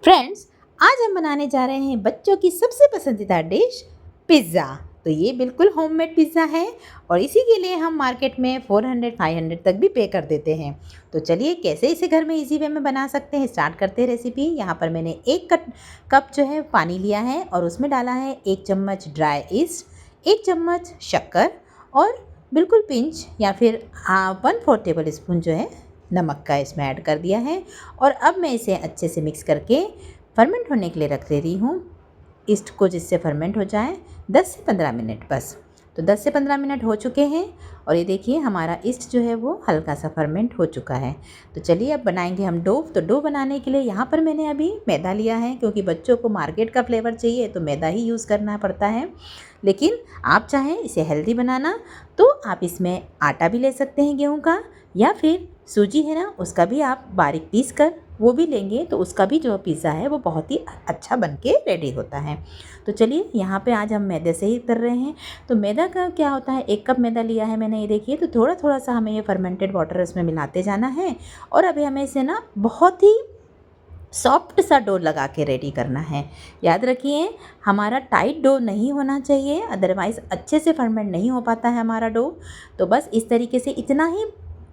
Friends, आज हम बनाने जा रहे हैं बच्चों की सबसे पसंदीदा डिश पिज़्ज़ा। तो ये बिल्कुल होममेड पिज़्ज़ा है और इसी के लिए हम मार्केट में 400-500 तक भी पे कर देते हैं। तो चलिए कैसे इसे घर में इजी वे में बना सकते हैं स्टार्ट करते हैं रेसिपी। यहाँ पर मैंने एक कप जो है पानी लिया है और उसमें डाला है 1 चम्मच ड्राई ईस्ट, 1 चम्मच शक्कर और बिल्कुल पिंच या फिर 1/4 टेबल स्पून जो है नमक का इसमें ऐड कर दिया है। और अब मैं इसे अच्छे से मिक्स करके फर्मेंट होने के लिए रख दे रही हूँ ईस्ट को, जिससे फर्मेंट हो जाए 10 से 15 मिनट बस। तो 10 से 15 मिनट हो चुके हैं और ये देखिए हमारा ईस्ट जो है वो हल्का सा फर्मेंट हो चुका है। तो चलिए अब बनाएंगे हम डो। तो डो बनाने के लिए यहाँ पर मैंने अभी मैदा लिया है, क्योंकि बच्चों को मार्केट का फ्लेवर चाहिए तो मैदा ही यूज़ करना पड़ता है। लेकिन आप चाहें इसे हेल्दी बनाना तो आप इसमें आटा भी ले सकते हैं गेहूँ का, या फिर सूजी है ना उसका भी आप बारीक पीस कर वो भी लेंगे तो उसका भी जो पिज़्ज़ा है वो बहुत ही अच्छा बन के रेडी होता है। तो चलिए यहाँ पे आज हम मैदे से ही कर रहे हैं। तो मैदा का क्या होता है, 1 कप मैदा लिया है मैंने, ये देखिए। तो थोड़ा थोड़ा सा हमें ये फर्मेंटेड वाटर इसमें मिलाते जाना है और अभी हमें इसे ना बहुत ही सॉफ्ट सा डो लगा के रेडी करना है। याद रखिए हमारा टाइट डो नहीं होना चाहिए, अदरवाइज़ अच्छे से फर्मेंट नहीं हो पाता है हमारा डो। तो बस इस तरीके से इतना ही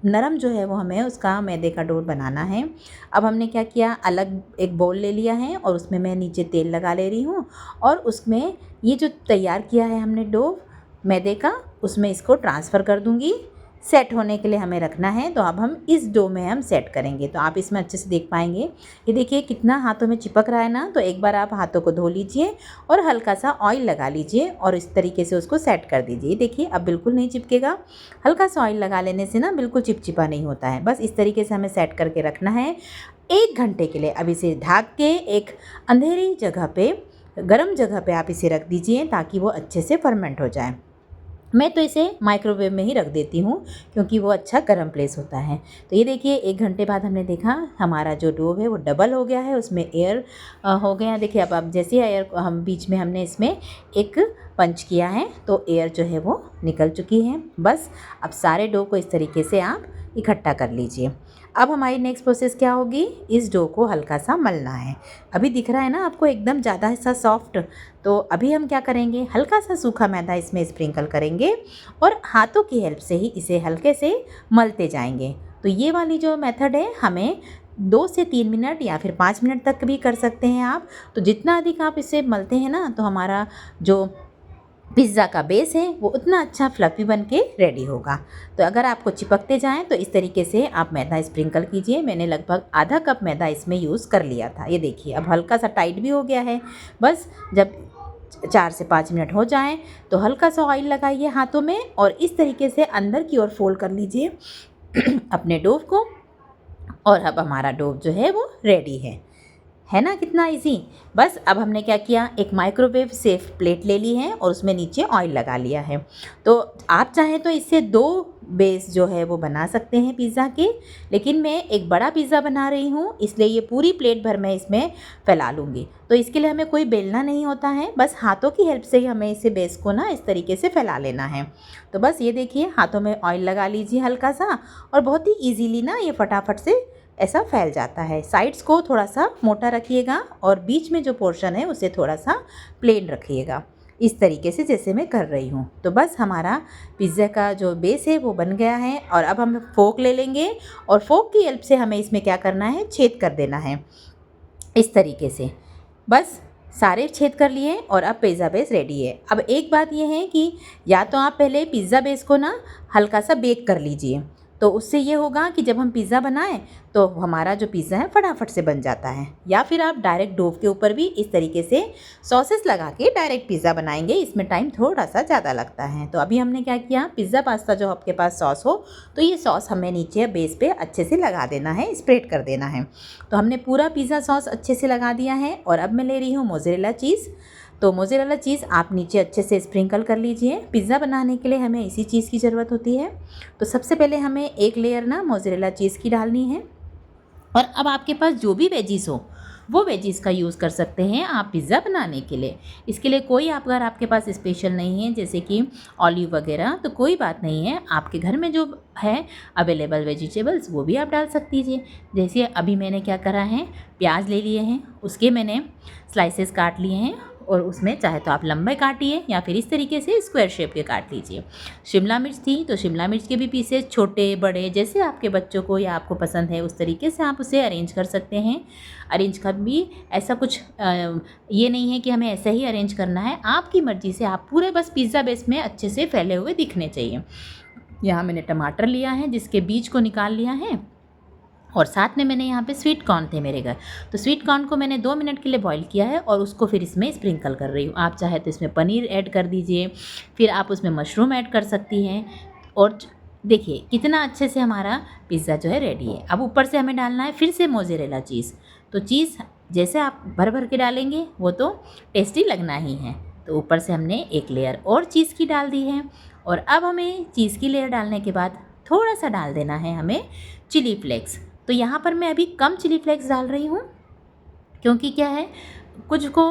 नरम जो है वो हमें उसका मैदे का डो बनाना है। अब हमने क्या किया, अलग एक बोल ले लिया है और उसमें मैं नीचे तेल लगा ले रही हूँ और उसमें ये जो तैयार किया है हमने डो मैदे का, उसमें इसको ट्रांसफ़र कर दूँगी। सेट होने के लिए हमें रखना है। तो अब हम इस डो में हम सेट करेंगे। तो आप इसमें अच्छे से देख पाएंगे, ये देखिए कितना हाथों में चिपक रहा है ना। तो एक बार आप हाथों को धो लीजिए और हल्का सा ऑयल लगा लीजिए और इस तरीके से उसको सेट कर दीजिए। देखिए अब बिल्कुल नहीं चिपकेगा, हल्का सा ऑयल लगा लेने से ना बिल्कुल चिपचिपा नहीं होता है। बस इस तरीके से हमें सेट करके रखना है 1 घंटे के लिए। अब इसे ढक के एक अंधेरी जगह पे, गर्म जगह पे आप इसे रख दीजिए ताकि वो अच्छे से फर्मेंट हो जाए। मैं तो इसे माइक्रोवेव में ही रख देती हूँ क्योंकि वो अच्छा गर्म प्लेस होता है। तो ये देखिए 1 घंटे बाद हमने देखा हमारा जो डो है वो डबल हो गया है, उसमें एयर हो गया। देखिए अब जैसे एयर हम बीच में हमने इसमें एक पंच किया है तो एयर जो है वो निकल चुकी है। बस अब सारे डो को इस तरीके से आप इकट्ठा कर लीजिए। अब हमारी नेक्स्ट प्रोसेस क्या होगी, इस डो को हल्का सा मलना है। अभी दिख रहा है ना आपको एकदम ज़्यादा हिस्सा सॉफ्ट। तो अभी हम क्या करेंगे, हल्का सा सूखा मैदा इसमें स्प्रिंकल करेंगे और हाथों की हेल्प से ही इसे हल्के से मलते जाएंगे। तो ये वाली जो मेथड है हमें 2 से 3 मिनट या फिर 5 मिनट तक भी कर सकते हैं आप। तो जितना अधिक आप इसे मलते हैं ना तो हमारा जो पिज़्ज़ा का बेस है वो उतना अच्छा फ्लफ़ी बन के रेडी होगा। तो अगर आपको चिपकते जाएँ तो इस तरीके से आप मैदा स्प्रिंकल कीजिए। मैंने लगभग आधा कप मैदा इसमें यूज़ कर लिया था। ये देखिए अब हल्का सा टाइट भी हो गया है। बस जब 4 से 5 मिनट हो जाएँ तो हल्का सा ऑयल लगाइए हाथों में और इस तरीके से अंदर की ओर फोल्ड कर लीजिए अपने डो को। और अब हमारा डो जो है वो रेडी है ना, कितना इजी। बस अब हमने क्या किया, एक माइक्रोवेव सेफ प्लेट ले ली है और उसमें नीचे ऑयल लगा लिया है। तो आप चाहें तो इससे 2 बेस जो है वो बना सकते हैं पिज़्ज़ा के, लेकिन मैं एक बड़ा पिज़्ज़ा बना रही हूँ इसलिए ये पूरी प्लेट भर मैं इसमें फैला लूँगी। तो इसके लिए हमें कोई बेलना नहीं होता है, बस हाथों की हेल्प से ही हमें इसे बेस को ना इस तरीके से फैला लेना है। तो बस ये देखिए हाथों में ऑयल लगा लीजिए हल्का सा और बहुत ही ईजीली ना ये फटाफट से ऐसा फैल जाता है। साइड्स को थोड़ा सा मोटा रखिएगा और बीच में जो पोर्शन है उसे थोड़ा सा प्लेन रखिएगा, इस तरीके से जैसे मैं कर रही हूँ। तो बस हमारा पिज़्ज़ा का जो बेस है वो बन गया है। और अब हम फोक ले लेंगे और फोक की हेल्प से हमें इसमें क्या करना है, छेद कर देना है इस तरीके से। बस सारे छेद कर लिए और अब पिज़्ज़ा बेस रेडी है। अब एक बात यह है कि या तो आप पहले पिज़्ज़ा बेस को ना हल्का सा बेक कर लीजिए, तो उससे ये होगा कि जब हम पिज़्ज़ा बनाएं तो हमारा जो पिज़्ज़ा है फटाफट से बन जाता है। या फिर आप डायरेक्ट डो के ऊपर भी इस तरीके से सॉसेस लगा के डायरेक्ट पिज़्ज़ा बनाएंगे, इसमें टाइम थोड़ा सा ज़्यादा लगता है। तो अभी हमने क्या किया, पिज़्ज़ा पास्ता जो आपके पास सॉस हो तो ये सॉस हमें नीचे बेस पे अच्छे से लगा देना है, स्प्रेड कर देना है। तो हमने पूरा पिज़्ज़ा सॉस अच्छे से लगा दिया है और अब मैं ले रही हूँ मोज़रेला चीज़। तो मोज़रेला चीज़ आप नीचे अच्छे से स्प्रिंकल कर लीजिए। पिज़्ज़ा बनाने के लिए हमें इसी चीज़ की ज़रूरत होती है। तो सबसे पहले हमें एक लेयर ना मोज़रेला चीज़ की डालनी है और अब आपके पास जो भी वेजीज़ हो वो वेजीज़ का यूज़ कर सकते हैं आप पिज़्ज़ा बनाने के लिए। इसके लिए कोई अगर आपके पास स्पेशल नहीं है जैसे कि ऑलिव वगैरह, तो कोई बात नहीं है, आपके घर में जो है अवेलेबल वेजिटेबल्स वो भी आप डाल सकती दीजिए। जैसे अभी मैंने क्या करा है, प्याज ले लिए हैं, उसके मैंने स्लाइसेस काट लिए हैं और उसमें चाहे तो आप लंबे काटिए या फिर इस तरीके से स्क्वायर शेप के काट लीजिए। शिमला मिर्च थी तो शिमला मिर्च के भी पीसेस छोटे बड़े जैसे आपके बच्चों को या आपको पसंद है उस तरीके से आप उसे अरेंज कर सकते हैं। अरेंज का भी ऐसा कुछ ये नहीं है कि हमें ऐसा ही अरेंज करना है, आपकी मर्ज़ी से आप पूरे बस पिज़्ज़ा बेस में अच्छे से फैले हुए दिखने चाहिए। यहाँ मैंने टमाटर लिया है जिसके बीज को निकाल लिया है और साथ में मैंने यहाँ पे स्वीट कॉर्न थे मेरे घर, तो स्वीट कॉर्न को मैंने 2 मिनट के लिए बॉईल किया है और उसको फिर इसमें स्प्रिंकल कर रही हूँ। आप चाहे तो इसमें पनीर ऐड कर दीजिए, फिर आप उसमें मशरूम ऐड कर सकती हैं। और देखिए कितना अच्छे से हमारा पिज़्ज़ा जो है रेडी है। अब ऊपर से हमें डालना है फिर से मोज़रेला चीज़, तो चीज़ जैसे आप भर भर के डालेंगे वो तो टेस्टी लगना ही है। तो ऊपर से हमने एक लेयर और चीज़ की डाल दी है और अब हमें चीज़ की लेयर डालने के बाद थोड़ा सा डाल देना है हमें चिली फ्लेक्स। तो यहाँ पर मैं अभी कम चिली फ्लेक्स डाल रही हूँ क्योंकि क्या है, कुछ को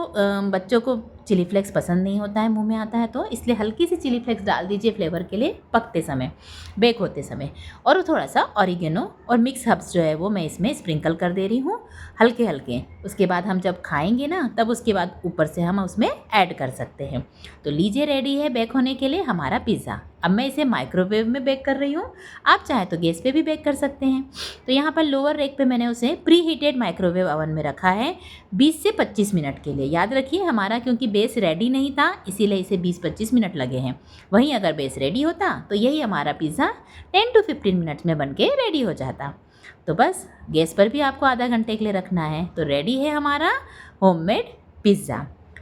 बच्चों को चिली फ्लेक्स पसंद नहीं होता है, मुंह में आता है, तो इसलिए हल्की सी चिली फ्लेक्स डाल दीजिए फ्लेवर के लिए पकते समय, बेक होते समय। और थोड़ा सा ऑरिगेनो और मिक्स हर्ब्स जो है वो मैं इसमें स्प्रिंकल कर दे रही हूँ हल्के हल्के। उसके बाद हम जब खाएंगे ना तब उसके बाद ऊपर से हम उसमें ऐड कर सकते हैं। तो लीजिए रेडी है बेक होने के लिए हमारा पिज़्ज़ा। अब मैं इसे माइक्रोवेव में बेक कर रही हूँ, आप चाहे तो गैस पे भी बेक कर सकते हैं। तो यहाँ पर लोअर रेक पे मैंने उसे प्री हीटेड माइक्रोवेव ओवन में रखा है 20 से 25 मिनट के लिए। याद रखिए हमारा क्योंकि बेस रेडी नहीं था इसीलिए इसे 20-25 मिनट लगे हैं। वहीं अगर बेस रेडी होता तो यही हमारा पिज़्ज़ा 10 to 15 मिनट्स में बन के रेडी हो जाता। तो बस गैस पर भी आपको आधा घंटे के लिए रखना है। तो रेडी है हमारा होममेड पिज़्ज़ा।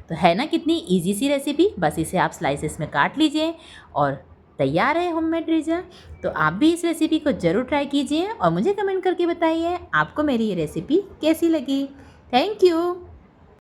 तो है ना कितनी ईजी सी रेसिपी, बस इसे आप स्लाइसेस में काट लीजिए और तैयार है होममेड पिज़्ज़ा। तो आप भी इस रेसिपी को ज़रूर ट्राई कीजिए और मुझे कमेंट करके बताइए आपको मेरी ये रेसिपी कैसी लगी। Thank you.